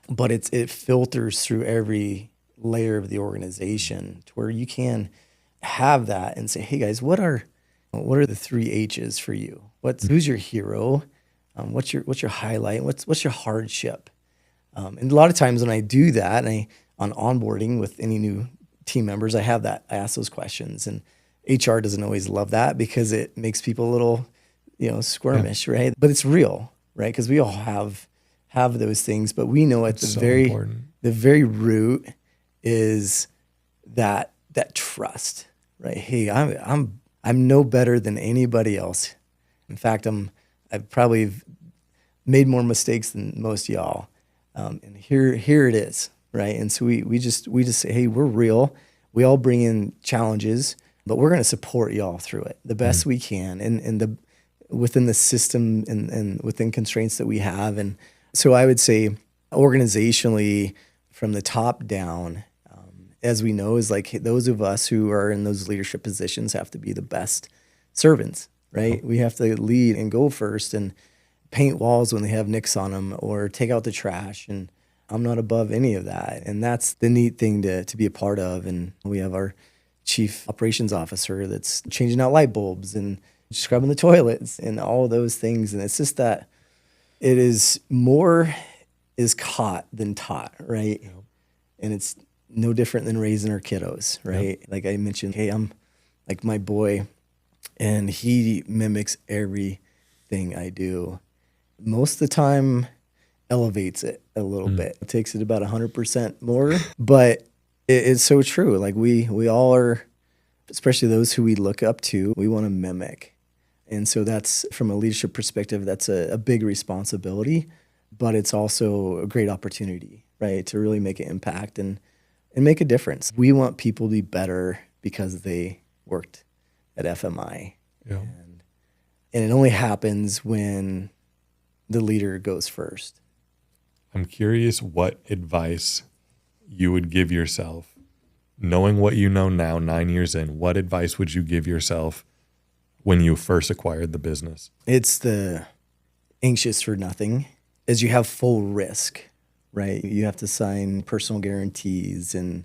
Speaker 1: but it filters through every layer of the organization to where you can have that and say, hey guys, what are the 3 H's for you? Who's your hero? What's your highlight? What's your hardship? And a lot of times when I do that, on onboarding with any new team members, I ask those questions, and HR doesn't always love that because it makes people a little, squirmish, right? But it's real, right? Because we all have those things, but we know at the very root is that trust, right? Hey, I'm no better than anybody else. In fact, I've probably made more mistakes than most of y'all, and here it is, right? And so we just say, hey, we're real. We all bring in challenges, but we're going to support y'all through it the best we can, and within the system and within constraints that we have. And so I would say organizationally, from the top down, as we know, is like those of us who are in those leadership positions have to be the best servants, right? We have to lead and go first and paint walls when they have nicks on them or take out the trash. And I'm not above any of that. And that's the neat thing to be a part of. And we have our chief operations officer that's changing out light bulbs and scrubbing the toilets and all those things. And it's just that it is more is caught than taught, right? Yep. And it's no different than raising our kiddos, right? Yep. Like I mentioned, hey, I'm like my boy, and he mimics everything I do. Most of the time, elevates it a little bit. It takes it about 100% more, but it's so true. Like we all are, especially those who we look up to, we want to mimic. And so that's, from a leadership perspective, that's a big responsibility, but it's also a great opportunity, right? To really make an impact and make a difference. We want people to be better because they worked at FMI. Yeah. And it only happens when the leader goes first.
Speaker 2: I'm curious what advice you would give yourself, knowing what you know now, 9 years in. What advice would you give yourself when you first acquired the business?
Speaker 1: It's the anxious for nothing, as you have full risk, right? You have to sign personal guarantees and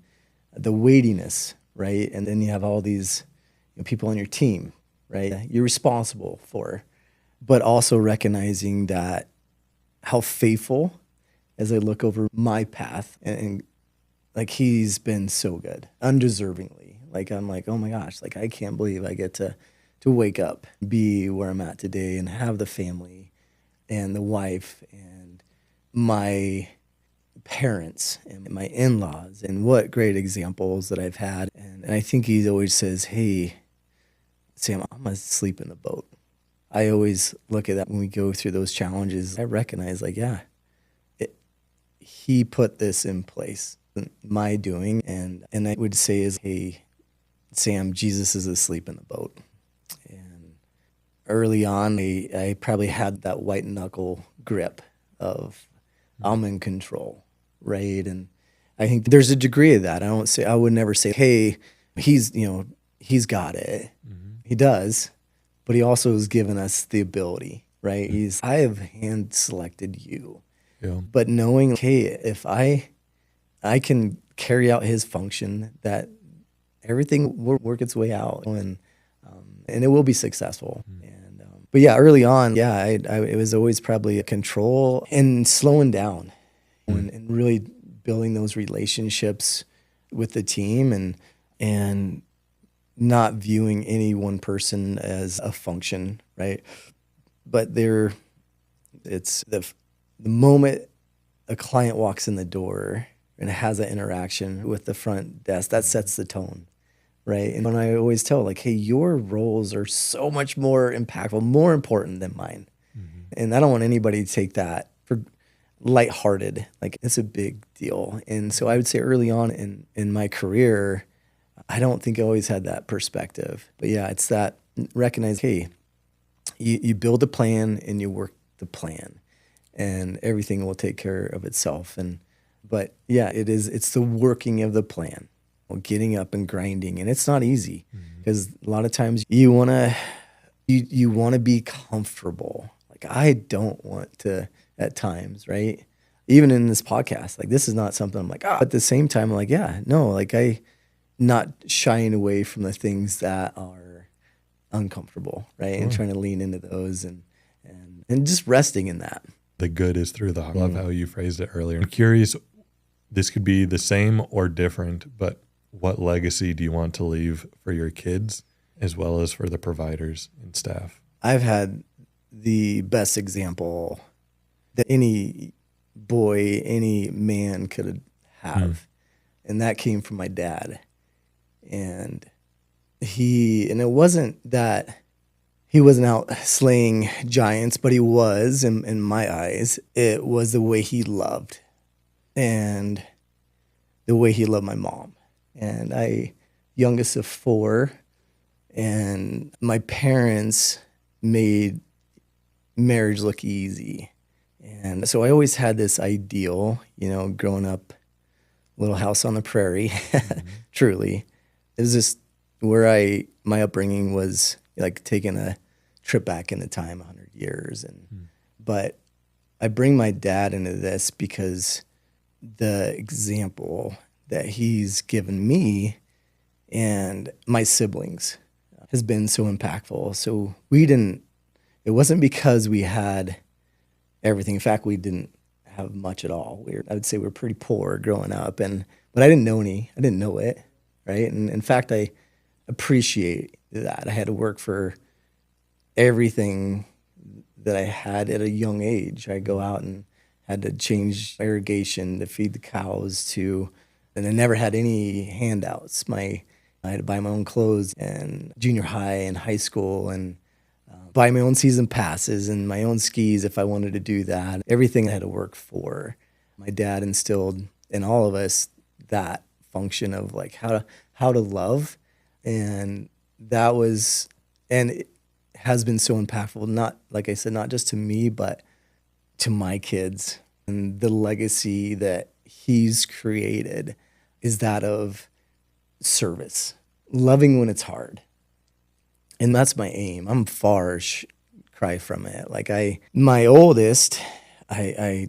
Speaker 1: the weightiness, right? And then you have all these people on your team, right? You're responsible for, but also recognizing that how faithful, as I look over my path, and like he's been so good, undeservingly. Like I'm like, oh my gosh, like I can't believe I get to wake up, be where I'm at today, and have the family and the wife and my parents and my in-laws, and what great examples that I've had. And I think he always says, hey, Sam, I'm going to sleep in the boat. I always look at that when we go through those challenges. I recognize, like, yeah, he put this in place, my doing. And I would say is, hey, Sam, Jesus is asleep in the boat. And early on, I probably had that white knuckle grip of I'm in control, right? And I think there's a degree of that. I would never say, hey, he's got it. Mm-hmm. He does, but he also has given us the ability, right? Mm-hmm. I have hand selected you. Yeah. But knowing, hey, if I can carry out his function, that everything will work its way out, and it will be successful. Mm. And but yeah, early on, yeah, it was always probably a control and slowing down, and really building those relationships with the team, and not viewing any one person as a function, right? But it's the moment a client walks in the door and has that interaction with the front desk, that sets the tone, right? And when I always tell, like, hey, your roles are so much more impactful, more important than mine. Mm-hmm. And I don't want anybody to take that for lighthearted. Like, it's a big deal. And so I would say early on in my career, I don't think I always had that perspective. But yeah, it's that recognize, hey, you build a plan and you work the plan, and everything will take care of itself. But yeah, it's the working of the plan, getting up and grinding. And it's not easy, because a lot of times you want to be comfortable. Like, I don't want to at times, right? Even in this podcast, like, this is not something I'm like, at the same time, I'm like, yeah, no, like, I not shying away from the things that are uncomfortable, right? Sure. And trying to lean into those and just resting in that.
Speaker 2: The good is through the heart. I love how you phrased it earlier. I'm curious, this could be the same or different, but what legacy do you want to leave for your kids as well as for the providers and staff?
Speaker 1: I've had the best example that any boy, any man could have. And that came from my dad. And it wasn't that he wasn't out slaying giants, but he was, in my eyes. It was the way he loved, and the way he loved my mom. And youngest of 4, and my parents made marriage look easy. And so I always had this ideal, growing up, little house on the prairie, truly. It was just where my upbringing was like taking a trip back into time 100 years. But I bring my dad into this because the example that he's given me and my siblings has been so impactful. So it wasn't because we had everything. In fact, we didn't have much at all. I would say we were pretty poor growing up, but I didn't know it, right? And in fact, I appreciate that. I had to work for everything that I had at a young age. I go out and had to change irrigation to feed the cows and I never had any handouts. I had to buy my own clothes in junior high and high school, and buy my own season passes and my own skis if I wanted to do that. Everything I had to work for. My dad instilled in all of us that function of like how to love, and it has been so impactful. Not, like I said, not just to me, but to my kids. And the legacy that he's created is that of service, loving when it's hard. And that's my aim. I'm far cry from it. Like my oldest, I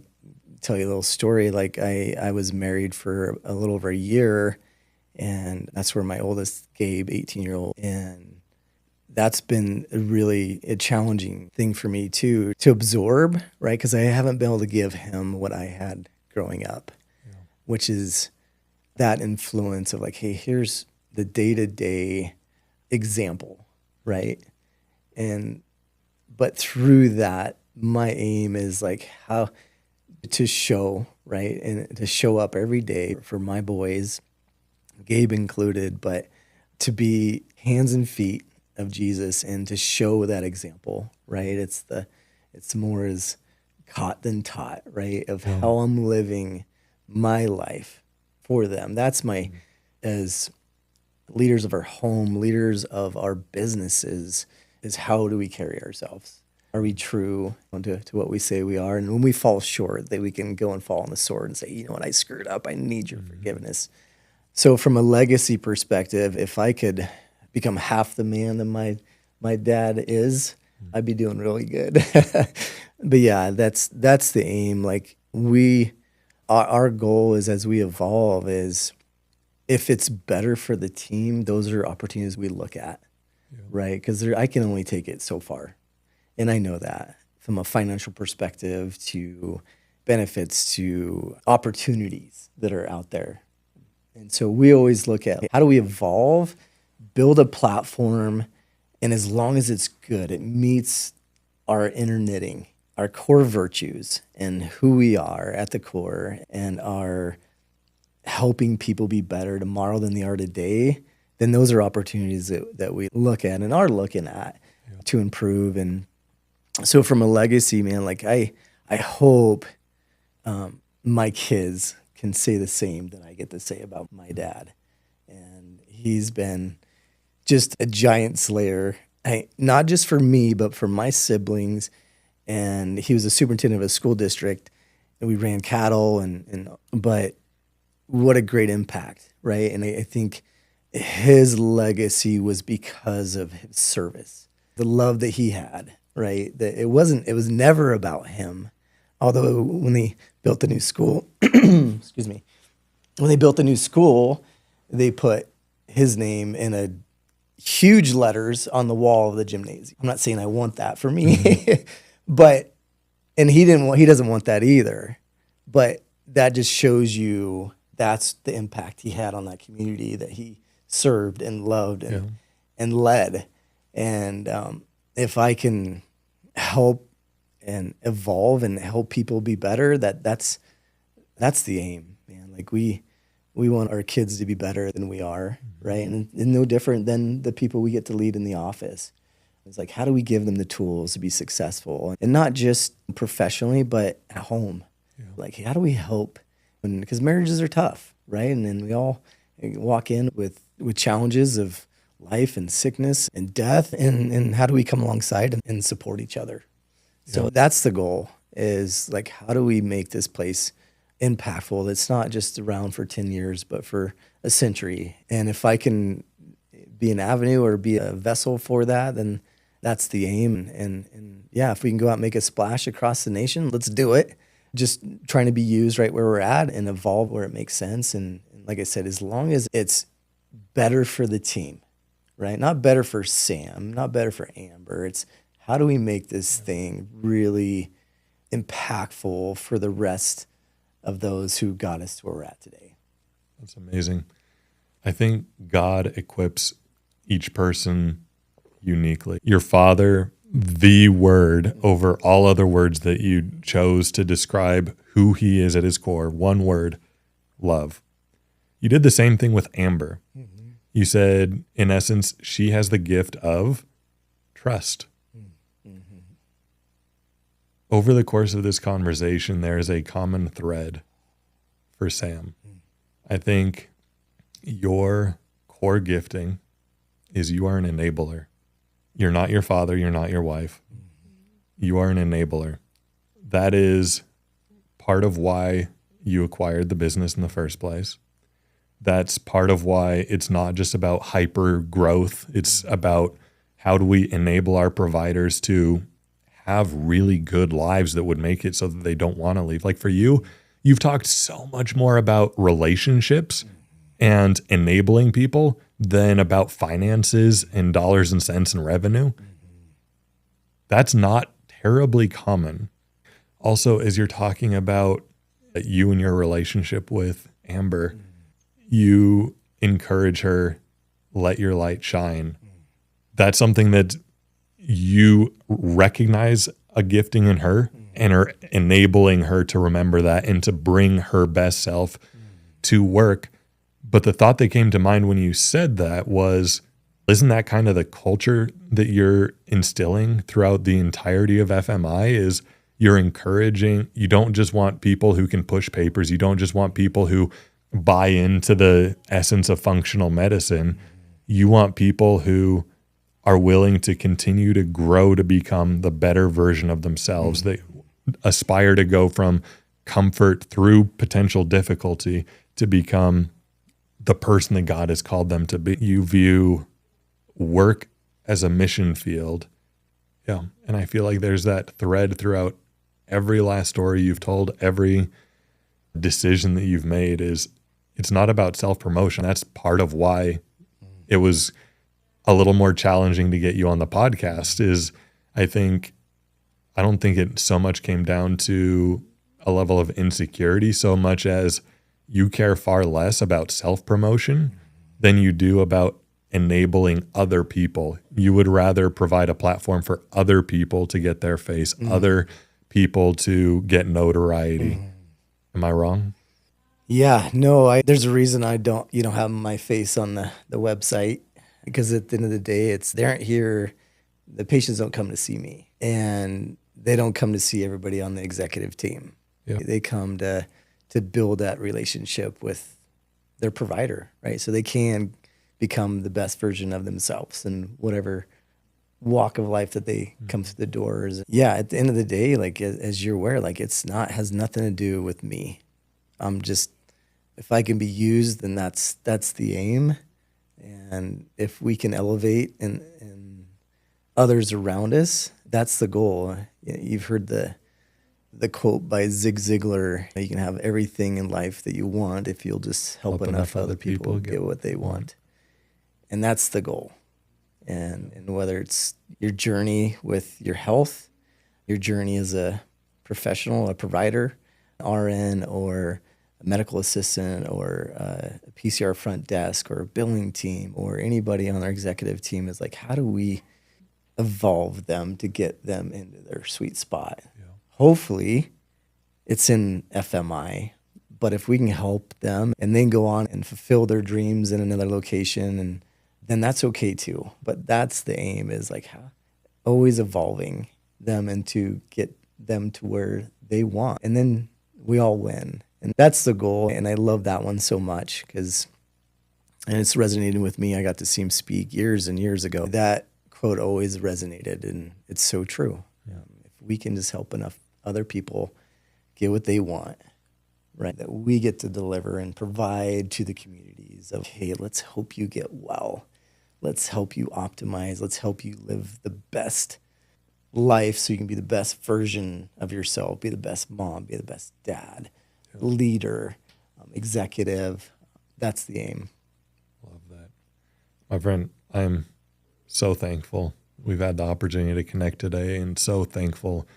Speaker 1: tell you a little story. Like I was married for a little over a year, and that's where my oldest, Gabe, 18-year-old, and that's been really a challenging thing for me too, to absorb, right? Because I haven't been able to give him what I had growing up, which is that influence of like, hey, here's the day-to-day example, right? But through that my aim is like how to show, right? And to show up every day for my boys, Gabe included, but to be hands and feet of Jesus and to show that example, right? It's more as caught than taught, right? Of how I'm living my life for them. That's my, as leaders of our home, leaders of our businesses, is how do we carry ourselves? Are we true to what we say we are? And when we fall short, that we can go and fall on the sword and say, you know what, I screwed up. I need your forgiveness. So from a legacy perspective, if I could become half the man that my dad is, I'd be doing really good. But yeah, that's the aim. Like our goal is, as we evolve, is if it's better for the team, those are opportunities we look at, right? Because I can only take it so far. And I know that from a financial perspective to benefits to opportunities that are out there. And so we always look at how do we evolve, build a platform, and as long as it's good, it meets our inner knitting, our core virtues and who we are at the core and are helping people be better tomorrow than they are today, then those are opportunities that we look at and are looking at to improve. And so from a legacy, man, like I hope my kids can say the same that I get to say about my dad. And he's been just a giant slayer, not just for me, but for my siblings. And he was a superintendent of a school district, and we ran cattle, but what a great impact, right? And I think his legacy was because of his service, the love that he had, right? That it was never about him. Although when they built the new school, excuse me, when they built the new school, they put his name in a huge letters on the wall of the gymnasium. I'm not saying I want that for me, but, and he doesn't want that either. But that just shows you that's the impact he had on that community that he served and loved and led. And if I can help and evolve and help people be better, that's the aim, man. Like we want our kids to be better than we are, right? And no different than the people we get to lead in the office. It's like, how do we give them the tools to be successful? And not just professionally, but at home. Yeah. Like, how do we help? Because marriages are tough, right? And then we all walk in with challenges of life and sickness and death. And how do we come alongside and support each other? So that's the goal, is like, how do we make this place impactful? It's not just around for 10 years, but for a century. And if I can be an avenue or be a vessel for that, then that's the aim. And yeah, if we can go out and make a splash across the nation, let's do it. Just trying to be used right where we're at and evolve where it makes sense. And like I said, as long as it's better for the team, right? Not better for Sam, not better for Amber. It's how do we make this thing really impactful for the rest of those who got us to where we're at today?
Speaker 2: That's amazing. I think God equips each person uniquely. Your father, the word over all other words that you chose to describe who he is at his core, one word, love. You did the same thing with Amber. Mm-hmm. You said, in essence, she has the gift of trust. Mm-hmm. Over the course of this conversation, there is a common thread for Sam. I think your core gifting is you are an enabler. You're not your father. You're not your wife. You are an enabler. That is part of why you acquired the business in the first place. That's part of why it's not just about hyper growth. It's about how do we enable our providers to have really good lives that would make it so that they don't want to leave. Like for you, you've talked so much more about relationships and enabling people than about finances and dollars and cents and revenue. That's not terribly common. Also, as you're talking about you and your relationship with Amber, you encourage her, let your light shine. That's something that you recognize a gifting in her and are enabling her to remember that and to bring her best self to work. But the thought that came to mind when you said that was, isn't that kind of the culture that you're instilling throughout the entirety of FMI? Is you're encouraging, you don't just want people who can push papers. You don't just want people who buy into the essence of functional medicine. You want people who are willing to continue to grow to become the better version of themselves. They aspire to go from comfort through potential difficulty to become the person that God has called them to be. You view work as a mission field. Yeah. And I feel like there's that thread throughout every last story you've told, every decision that you've made is it's not about self-promotion. That's part of why it was a little more challenging to get you on the podcast is I don't think it so much came down to a level of insecurity so much as you care far less about self-promotion than you do about enabling other people. You would rather provide a platform for other people to get their face, other people to get notoriety. Am I wrong?
Speaker 1: Yeah, no, there's a reason I don't, have my face on the website, because at the end of the day, they aren't here. The patients don't come to see me, and they don't come to see everybody on the executive team.
Speaker 2: Yeah.
Speaker 1: They come to build that relationship with their provider, right? So they can become the best version of themselves in whatever walk of life that they come through the doors. Yeah, at the end of the day, like as you're aware, like has nothing to do with me. I'm just, if I can be used, then that's the aim. And if we can elevate and others around us, that's the goal. You've heard the quote by Zig Ziglar, you can have everything in life that you want if you'll just help enough other people get what they want. And that's the goal. And whether it's your journey with your health, your journey as a professional, a provider, RN, or a medical assistant, or a PCR front desk, or a billing team, or anybody on our executive team, is like, how do we evolve them to get them into their sweet spot? Yeah. Hopefully it's in FMI, but if we can help them and then go on and fulfill their dreams in another location, and then that's okay too. But that's the aim, is like always evolving them and to get them to where they want. And then we all win. And that's the goal. And I love that one so much because it's resonated with me. I got to see him speak years and years ago. That quote always resonated, and it's so true. If we can just help enough other people get what they want, right, that we get to deliver and provide to the communities of, hey, let's help you get well. Let's help you optimize. Let's help you live the best life so you can be the best version of yourself, be the best mom, be the best dad, leader, executive. That's the aim.
Speaker 2: Love that. My friend, I'm so thankful we've had the opportunity to connect today, and so thankful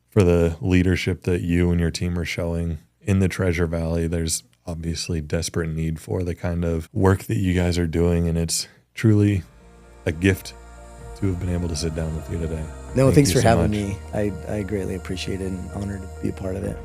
Speaker 2: for the leadership that you and your team are showing in the Treasure Valley. There's obviously desperate need for the kind of work that you guys are doing, and it's truly a gift to have been able to sit down with you today.
Speaker 1: No, thanks for having me. I greatly appreciate it and honored to be a part of it.